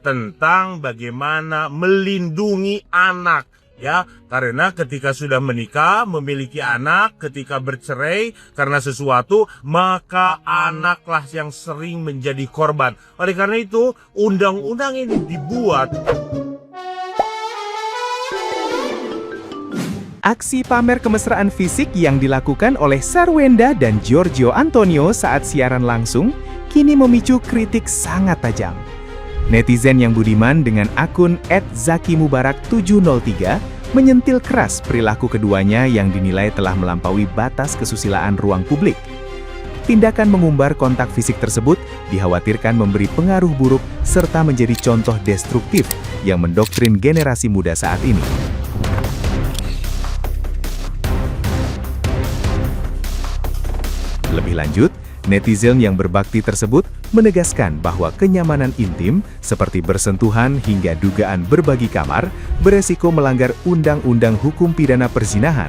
tentang bagaimana melindungi anak. Ya, karena ketika sudah menikah, memiliki anak, ketika bercerai karena sesuatu, maka anaklah yang sering menjadi korban. Oleh karena itu, undang-undang ini dibuat. Aksi pamer kemesraan fisik yang dilakukan oleh Sarwenda dan Giorgio Antonio saat siaran langsung kini memicu kritik sangat tajam. Netizen yang budiman dengan akun @zakimubarak703 menyentil keras perilaku keduanya yang dinilai telah melampaui batas kesusilaan ruang publik. Tindakan mengumbar kontak fisik tersebut dikhawatirkan memberi pengaruh buruk serta menjadi contoh destruktif yang mendoktrin generasi muda saat ini. Lebih lanjut, netizen yang berbakti tersebut menegaskan bahwa kenyamanan intim seperti bersentuhan hingga dugaan berbagi kamar beresiko melanggar Undang-Undang Hukum Pidana Perzinahan.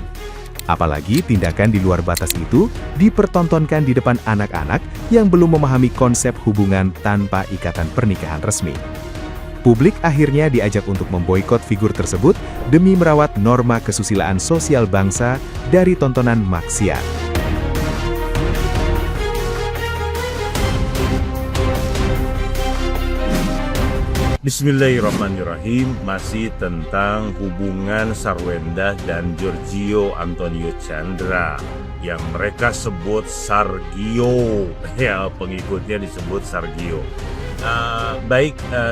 Apalagi tindakan di luar batas itu dipertontonkan di depan anak-anak yang belum memahami konsep hubungan tanpa ikatan pernikahan resmi. Publik akhirnya diajak untuk memboikot figur tersebut demi merawat norma kesusilaan sosial bangsa dari tontonan maksiat. Bismillahirrahmanirrahim. Masih tentang hubungan Sarwenda dan Giorgio Antonio Chandra yang mereka sebut Sargio. Ya, pengikutnya disebut Sargio.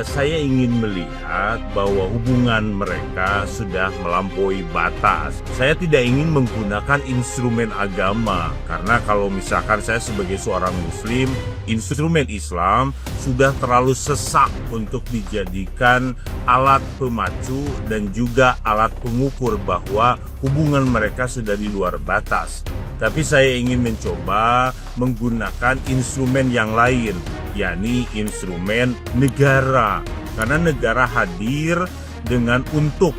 Saya ingin melihat bahwa hubungan mereka sudah melampaui batas. Saya tidak ingin menggunakan instrumen agama, karena kalau misalkan saya sebagai seorang muslim, instrumen Islam sudah terlalu sesak untuk dijadikan alat pemacu dan juga alat pengukur bahwa hubungan mereka sudah di luar batas. Tapi saya ingin mencoba menggunakan instrumen yang lain, yakni instrumen negara. Karena negara hadir dengan untuk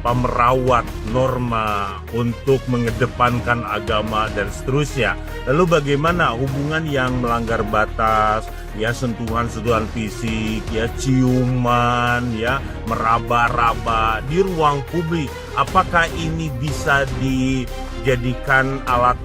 merawat norma, untuk mengedepankan agama dan seterusnya. Lalu bagaimana hubungan yang melanggar batas, ya, sentuhan-sentuhan fisik, ya, ciuman, ya, meraba-raba di ruang publik. Apakah ini bisa dijadikan alat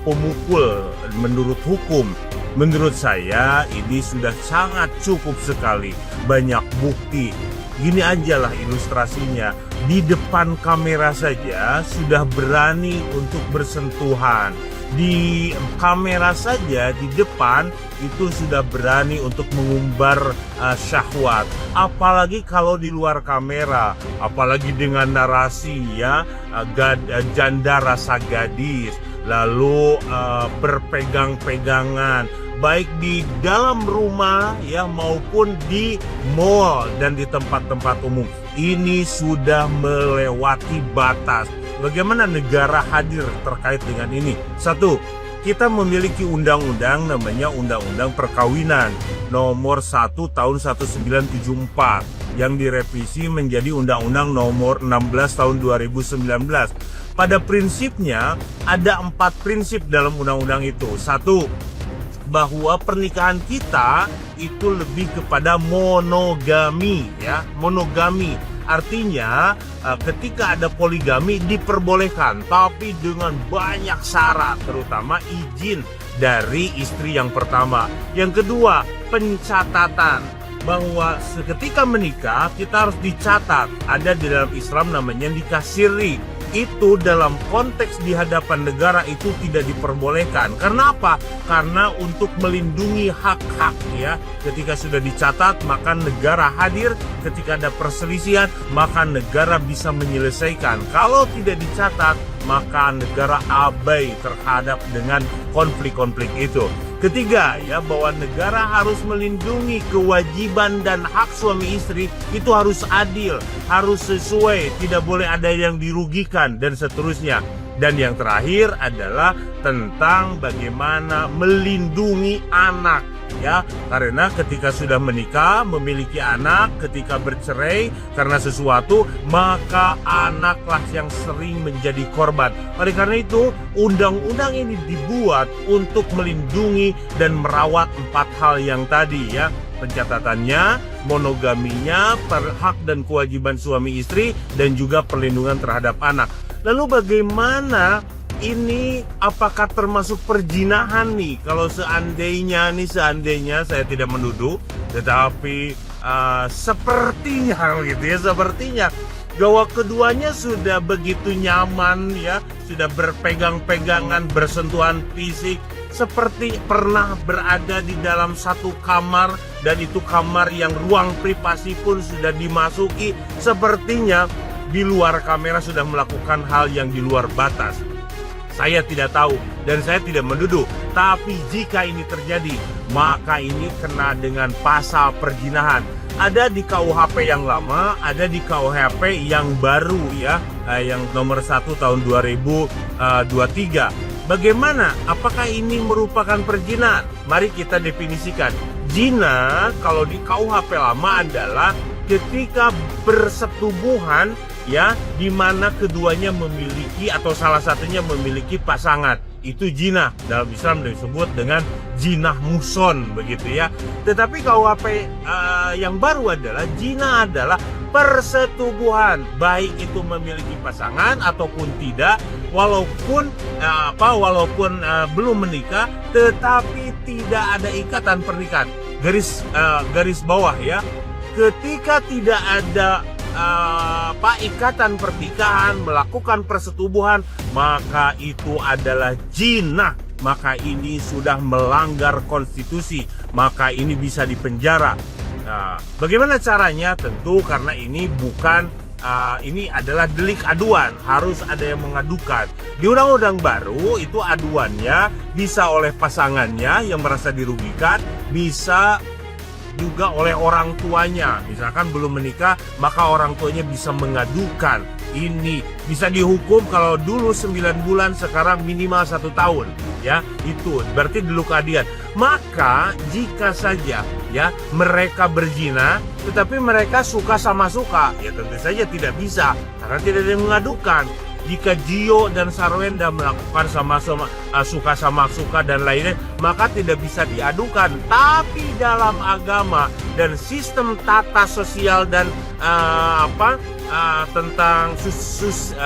pemukul menurut hukum? Menurut saya ini sudah sangat cukup sekali, banyak bukti. Gini aja lah ilustrasinya, di depan kamera saja sudah berani untuk bersentuhan. Di kamera saja, di depan itu sudah berani untuk mengumbar syahwat. Apalagi kalau di luar kamera, apalagi dengan narasi, ya, janda rasa gadis, lalu berpegang-pegangan, baik di dalam rumah, ya, maupun di mall dan di tempat-tempat umum. Ini sudah melewati batas. Bagaimana negara hadir terkait dengan ini? Satu, kita memiliki undang-undang namanya Undang-Undang Perkawinan nomor 1 tahun 1974 yang direvisi menjadi Undang-Undang nomor 16 tahun 2019. Pada prinsipnya ada 4 prinsip dalam undang-undang itu. Satu, bahwa pernikahan kita itu lebih kepada monogami, ya, monogami. Artinya ketika ada poligami diperbolehkan, tapi dengan banyak syarat, terutama izin dari istri yang pertama. Yang kedua, pencatatan, bahwa ketika menikah kita harus dicatat. Ada di dalam Islam namanya nikah siri. Itu dalam konteks di hadapan negara itu tidak diperbolehkan. Karena apa? Karena untuk melindungi hak-hak, ya. Ketika sudah dicatat, maka negara hadir. Ketika ada perselisihan, maka negara bisa menyelesaikan. Kalau tidak dicatat, maka negara abai terhadap dengan konflik-konflik itu. Ketiga, ya, bahwa negara harus melindungi kewajiban dan hak suami istri, itu harus adil, harus sesuai, tidak boleh ada yang dirugikan dan seterusnya. Dan yang terakhir adalah tentang bagaimana melindungi anak, ya, karena ketika sudah menikah, memiliki anak, ketika bercerai karena sesuatu, maka anaklah yang sering menjadi korban. Oleh karena itu, undang-undang ini dibuat untuk melindungi dan merawat 4 hal yang tadi, ya. Pencatatannya, monogaminya, hak dan kewajiban suami istri, dan juga perlindungan terhadap anak. Lalu bagaimana ini, apakah termasuk perzinahan nih? Kalau seandainya saya tidak menuduh, tetapi sepertinya gitu ya, sepertinya bahwa keduanya sudah begitu nyaman ya, sudah berpegang-pegangan, bersentuhan fisik, seperti pernah berada di dalam satu kamar, dan itu kamar yang ruang privasi pun sudah dimasuki. Sepertinya di luar kamera sudah melakukan hal yang di luar batas. Saya tidak tahu dan saya tidak menuduh, tapi jika ini terjadi, maka ini kena dengan pasal perzinahan. Ada di KUHP yang lama, ada di KUHP yang baru ya, yang nomor 1 tahun 2023. Bagaimana? Apakah ini merupakan perzinahan? Mari kita definisikan. Zina kalau di KUHP lama adalah ketika bersetubuhan ya, di mana keduanya memiliki atau salah satunya memiliki pasangan. Itu zina. Dalam Islam disebut dengan zina muhson begitu ya. Tetapi KUHP yang baru adalah zina adalah persetubuhan, baik itu memiliki pasangan ataupun tidak, walaupun belum menikah, tetapi tidak ada ikatan pernikahan. Garis bawah ya, ketika tidak ada ikatan pernikahan, melakukan persetubuhan, maka itu adalah zina. Maka ini sudah melanggar konstitusi, maka ini bisa dipenjara. Bagaimana caranya? Tentu karena ini bukan ini adalah delik aduan, harus ada yang mengadukan. Di undang-undang baru itu aduannya bisa oleh pasangannya yang merasa dirugikan, bisa juga oleh orang tuanya. Misalkan belum menikah, maka orang tuanya bisa mengadukan. Ini bisa dihukum kalau dulu 9 bulan, sekarang minimal 1 tahun. Ya, itu berarti delik aduan. Maka jika saja ya mereka berzina, tetapi mereka suka sama suka, ya tentu saja tidak bisa karena tidak ada yang mengadukan. Jika Gio dan Sarwenda melakukan sama-sama suka sama suka dan lainnya, maka tidak bisa diadukan. Tapi dalam agama dan sistem tata sosial dan tentang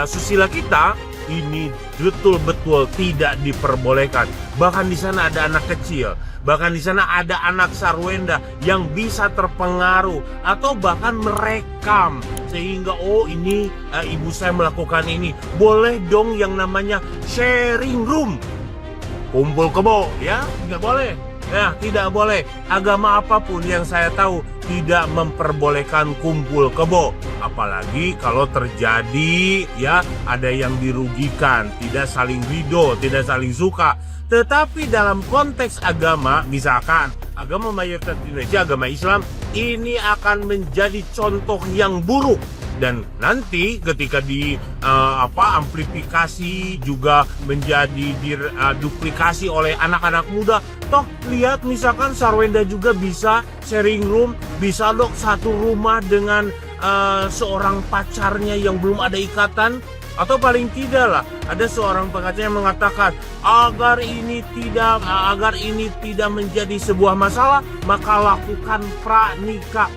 susila kita, ini betul-betul tidak diperbolehkan. Bahkan di sana ada anak kecil, bahkan di sana ada anak Sarwenda yang bisa terpengaruh atau bahkan merekam sehingga ini ibu saya melakukan ini. Boleh dong yang namanya sharing room, kumpul kebo ya, nggak boleh. Ya, tidak boleh. Agama apapun yang saya tahu tidak memperbolehkan kumpul kebo. Apalagi kalau terjadi ya ada yang dirugikan, tidak saling ridho, tidak saling suka. Tetapi dalam konteks agama, misalkan agama mayoritas di Indonesia, agama Islam, ini akan menjadi contoh yang buruk. Dan nanti ketika amplifikasi juga menjadi duplikasi oleh anak-anak muda, toh lihat misalkan Sarwenda juga bisa sharing room, bisa dok satu rumah dengan seorang pacarnya yang belum ada ikatan. Atau paling tidak lah, ada seorang pengacara yang mengatakan agar ini tidak menjadi sebuah masalah, maka lakukan pranikah.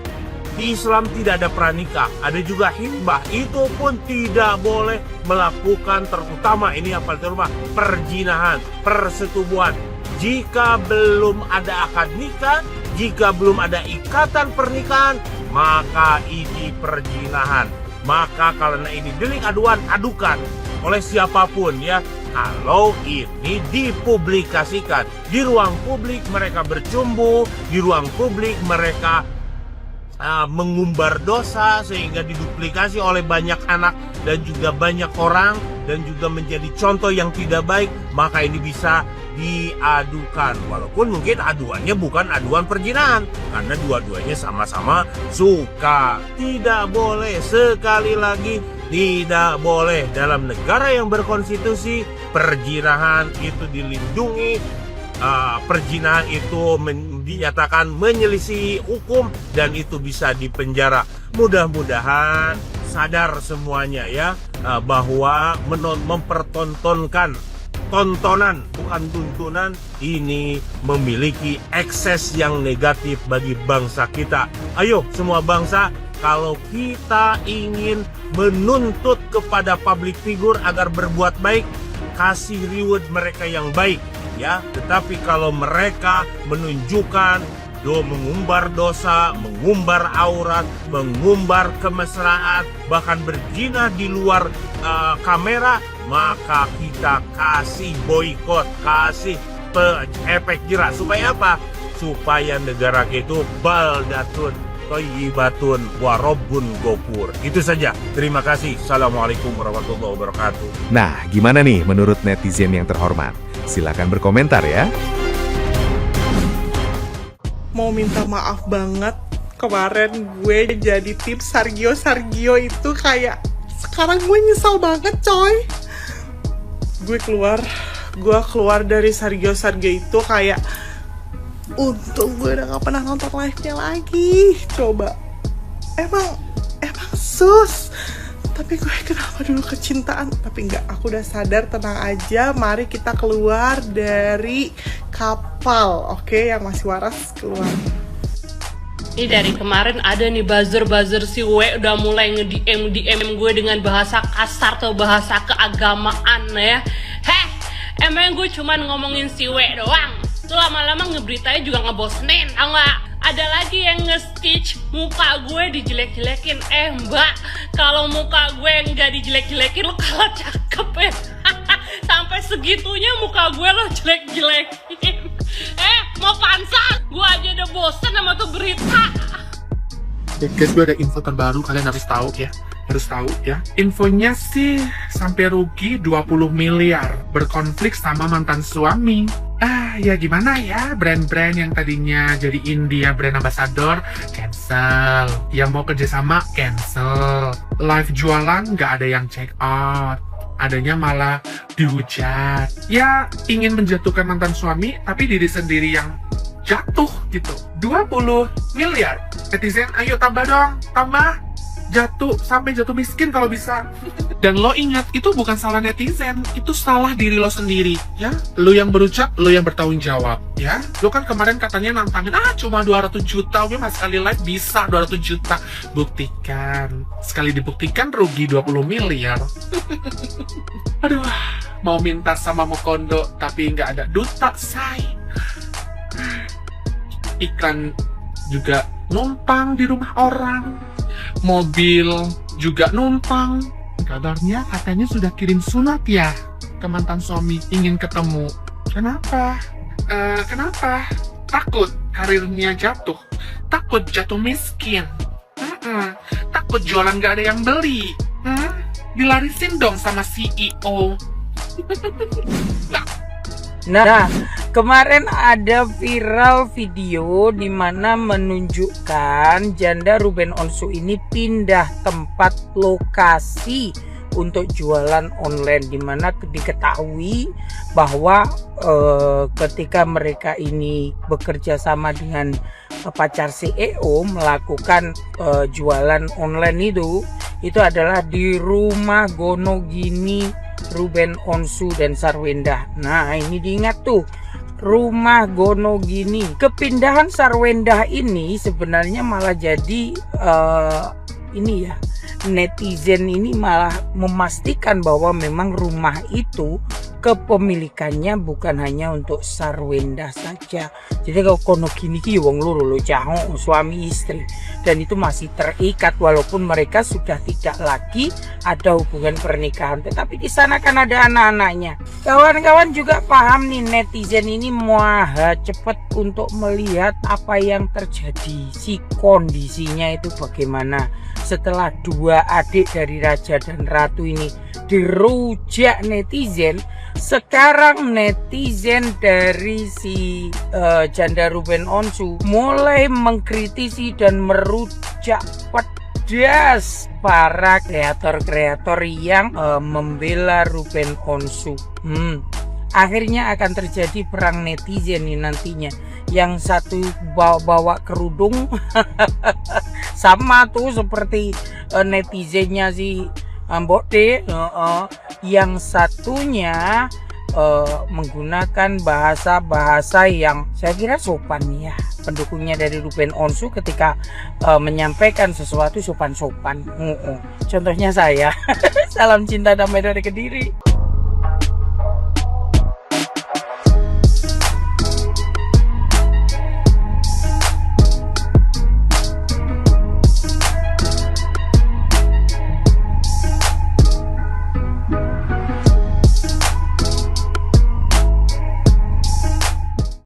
Di Islam tidak ada pranikah, ada juga himbah, itu pun tidak boleh melakukan, terutama ini yang paling terutama perzinahan, persetubuhan. Jika belum ada akad nikah, jika belum ada ikatan pernikahan, maka ini perzinahan. Maka karena ini delik aduan, adukan oleh siapapun ya. Kalau ini dipublikasikan di ruang publik, mereka bercumbu, di ruang publik mereka mengumbar dosa sehingga diduplikasi oleh banyak anak dan juga banyak orang dan juga menjadi contoh yang tidak baik, maka ini bisa diadukan. Walaupun mungkin aduannya bukan aduan perzinahan karena dua-duanya sama-sama suka. Tidak boleh, sekali lagi tidak boleh. Dalam negara yang berkonstitusi, perzinahan itu dilindungi. Perzinahan itu dinyatakan menyelisihi hukum dan itu bisa dipenjara. Mudah-mudahan sadar semuanya ya, bahwa mempertontonkan tontonan, bukan tuntunan, ini memiliki ekses yang negatif bagi bangsa kita. Ayo semua bangsa, kalau kita ingin menuntut kepada public figure agar berbuat baik, kasih reward mereka yang baik, ya. Tetapi kalau mereka menunjukkan mengumbar dosa, mengumbar aurat, mengumbar kemesraan, bahkan berzina di luar kamera, maka kita kasih boykot, kasih efek jerak. Supaya apa? Supaya negara itu baldatun thayyibatun wa rabbun ghafur. Itu saja. Terima kasih. Assalamualaikum warahmatullahi wabarakatuh. Nah, gimana nih menurut netizen yang terhormat? Silakan berkomentar ya. Mau minta maaf banget, kemarin gue jadi tim Sargio itu kayak sekarang gue nyesel banget coy. Gue keluar dari Sargio itu kayak untung gue udah gak pernah nonton live-nya lagi. Coba emang sus. Tapi gue kenapa dulu kecintaan? Tapi enggak, aku udah sadar, tenang aja. Mari kita keluar dari kapal, oke? Yang masih waras keluar. Ini dari kemarin ada nih buzzer si W udah mulai nge-DM gue dengan bahasa kasar atau bahasa keagamaan ya. Heh, emang gue cuman ngomongin si W doang. Tuh lama-lama ngeberitanya juga ngebosenin, tau gak? Ada lagi yang nge-stitch muka gue dijelek-jelekin. Mbak, kalau muka gue nggak dijelek-jelekin lo kalah cakep ya. Sampai segitunya muka gue lo jelek-jelekin. Mau pansan? Gue aja udah bosen sama tuh berita. Ya guys, gue ada info terbaru, kalian harus tahu ya. Infonya sih sampai rugi 20 miliar berkonflik sama mantan suami. Ya gimana ya, brand-brand yang tadinya jadi India brand ambassador cancel, yang mau kerjasama cancel, live jualan nggak ada yang check out, adanya malah dihujat. Ya ingin menjatuhkan mantan suami tapi diri sendiri yang jatuh gitu. 20 miliar. Netizen ayo tambah dong, tambah. Jatuh, sampai jatuh miskin kalau bisa. Dan lo ingat, itu bukan salah netizen, itu salah diri lo sendiri, ya. Lo yang berucap, lo yang bertanggung jawab, ya. Lo kan kemarin katanya nantangin, cuma 200 juta, oke mas, sekali live bisa 200 juta. Buktikan. Sekali dibuktikan rugi 20 miliar. Aduh, mau minta sama Mukondo, tapi nggak ada duta, say. Iklan juga numpang di rumah orang. Mobil juga numpang. Kabarnya katanya sudah kirim surat ya ke mantan suami, ingin ketemu. Kenapa? Kenapa? Takut karirnya jatuh. Takut jatuh miskin. Takut jualan gak ada yang beli. Dilarisin dong sama CEO. Nah, kemarin ada viral video di mana menunjukkan janda Ruben Onsu ini pindah tempat lokasi untuk jualan online, di mana diketahui bahwa ketika mereka ini bekerja sama dengan pacar CEO melakukan jualan online itu adalah di rumah Gonogini Ruben Onsu dan Sarwenda. Nah, ini diingat tuh, rumah Gonogini. Kepindahan Sarwenda ini sebenarnya malah jadi ini ya, netizen ini malah memastikan bahwa memang rumah itu kepemilikannya bukan hanya untuk Sarwenda saja. Jadi kalau kono gini ki wong loro lo cahong suami istri, dan itu masih terikat walaupun mereka sudah tidak lagi ada hubungan pernikahan, tetapi di sana kan ada anak-anaknya. Kawan-kawan juga paham nih, netizen ini maha cepat untuk melihat apa yang terjadi, si kondisinya itu bagaimana setelah dua adik dari Raja dan Ratu ini dirujak netizen. Sekarang netizen dari si janda Ruben Onsu mulai mengkritisi dan merujak pedas para kreator-kreator yang membela Ruben Onsu. Akhirnya akan terjadi perang netizen nih nantinya. Yang satu bawa kerudung sama tuh seperti netizennya si Mbok D, yang satunya menggunakan bahasa-bahasa yang saya kira sopan ya. Pendukungnya dari Ruben Onsu ketika menyampaikan sesuatu sopan-sopan. Contohnya saya. Salam cinta damai dari Kediri.